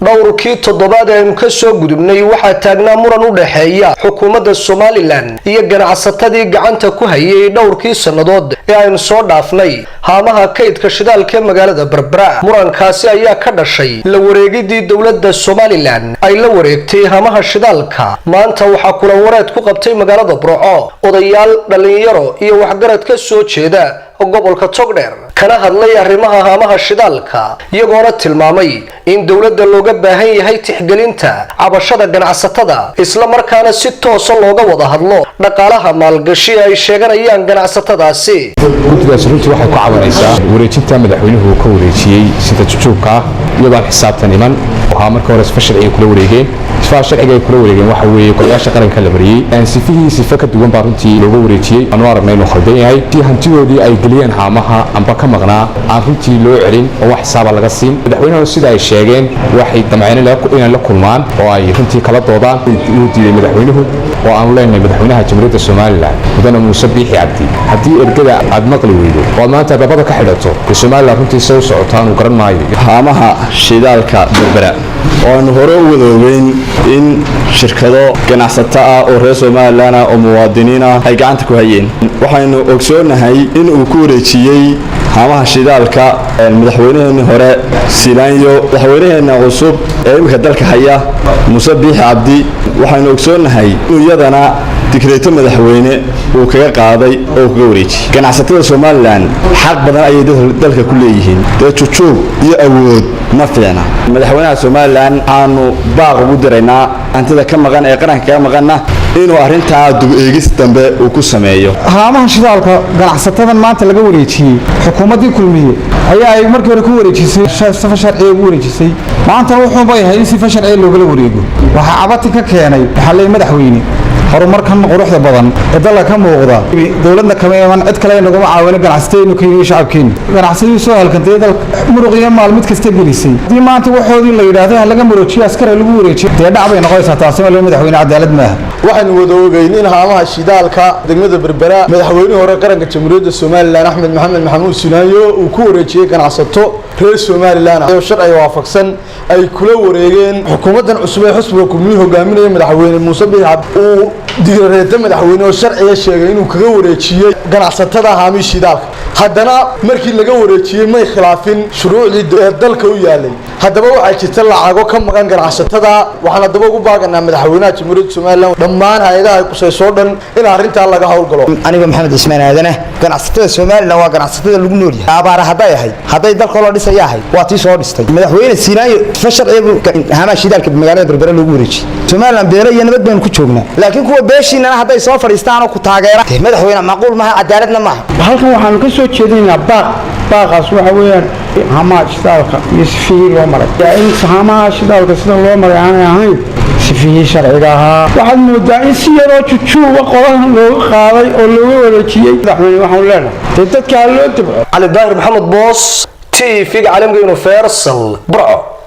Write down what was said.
dhowrkii toddobaad aynu ka soo gudubnay waxaa taagnaa muran u dhaxeeya xukuumadda Somaliland iyo ganacsatadii gacanta ku hayay dhowrkii sannadood ee aynu soo dhaafnay haamaha kaydka shidaalka ee magaalada Berbera. murankaasi ayaa ka dhashay la wareegidii dawladda Somaliland ay la wareegtay haamaha shidaalka. maanta waxaa kula wareed ku qabtay magaalada Burco odayaal dhalinyaro iyo waxgarad ka soo jeeda gobolka Togdheer kana hadlay arrimaha haamaha shidaalka iyagoona tilmaamay in dawladda looga baahan yahay tixgelinta cabashada ganacsatada isla markaana si toos ah looga wada hadlo dhaqaalaha maalgashi ay sheeganayaan ganacsatadaasi. guddigaas runtii waxay ku caawinaysaa wareejinta madaxweynuhu ka wareejiyay sida jujuubka iyadoo xisaabtan iman waxa marka hore sharciga kula wareegeen sharciga kula wareegeen waxa weeye qoyaasha qaranka la mariyay aan sifa ka duwan baa runtii looga wareejiyay aanu aragnay inuu khaldan yahay tii hantidoodii ay geliyeen haamaha amba ka maqnaa aan runtii loo celin oo wax xisaab laga siin. madaxweynuhu sida ay sheegeen waxay damceen in la kulmaan oo ay runtii kala doodaan inuu diiday madaxweynuhu oo aan leenahay madaxweynaha jamhuuriyadda Somaliland mudane Muuse Biixi Cabdi haddii ergada aad maqli weydo oo maanta dabada ka xidhato Somaliland runtii soo socotaan u garan maayo haamaha shidaalka Berbera oo aan hore u wadaweyn in shirkado ganacsatada oo reer Somaliland oo muwaadiniin ah ay gacanta ku hayeen. waxaynu ogsoonahay in uu ku wareejiyay haamaha shidaalka madaxweynaha hore Silaanyo madaxweynaha cusub ee imika dalka haya Muuse Biixi Cabdi. waxaynu ogsoonahay in iyadana dikreeto madaxweyne uu kaga qaaday oo kaga wareejiyay ganacsatada Somaliland xaq badan ay dalka ku leeyihiin jujuub iyo awood ma fiicna. madaxweynaha Somaliland aanu baaq ugu diraynaa antida ka maqan ee qaranka ka maqana inuu arintaa dib eegis dambe uu ku sameeyo. haamaha shidaalka ganacsatadan maanta laga wareejiyay xukuumadii kulmiye ayaa ay markii hore ku wareejisay sifa sharci ugu wareejisay maanta wuxuu bayahay in sifa sharci looga wareego. waxa cabati ka keenay waxa la madaxweyne horumarkan quruxda badan ee dalka ka muuqda dawladda kameeman cid kale inagu caawin ganacsatada keenay shacabkeena ganacsiga soo halkantay dalka muruqiya maal mid kasta gelisay hadii maanta waxoodii la yiraahdo laga murujiyo askari lagu wareejiyo dhacbay noqonaysaa taasi ma madaxweyne cadaalad maaha. waxaanu wada ogeyn in haamaha shidaalka degmada Berbera madaxweynaha hore qaranka jamhuuriyadda Somaliland Axmed Maxamed Maxamuud Silaanyo uu ku wareejiyay ganacsato reer Somaliland oo sharci waafaqsan ay kula wareegeen xukuumaddan cusub ee xisbiga kulmiye hogaaminaya madaxweyne Muuse Biixi Cabdi uu diiradda madaxweyne oo sharciga sheegay inuu kaga wareejiyay ganacsatada haamaha shidaalka. haddana markii laga wareejiyay may khilaafin shuruucdii dalka u yaalay. haddaba waxay jirta lacago ka maqan ganacsatada waxaan haddaba ugu baaganaa madaxweynaha jamhuuriyadda Somaliland dhammaan hay'adaha ay qusayso dhan in arinta laga hawlgalo. aniga Maxamed Ismaan aadane ganacsatada Somaliland waa ganacsatada lagu nool yahay abaara haday dalka loo dhisayahay waa tii soo dhistay madaxweyne Silaanyo sharciga haamaha shidaalka magaalada Berbera lagu wareejiyay. Somaliland beero iyo nabad baan ku joognaa laakiin kuwa beeshiina haday soo fadhiistaan oo ku taageera madaxweyne macquul ma cadaaladna ma halkan waxaan ka soo jeedinaa baaqaas waxa weeyaan haamaha shidaalka iyo sifii loo maray in haamaha shidaalka sida loo maray aan ahayn sifii sharciga ahaa. waxaad moodaa in si yaroo jujuuba qoran loo qaaday oo looga wareejiyay madaxweyne waxaan leenahay dadka loo dibco. Ali Daahir Maxamed Boos TV caalamka Universal Burco.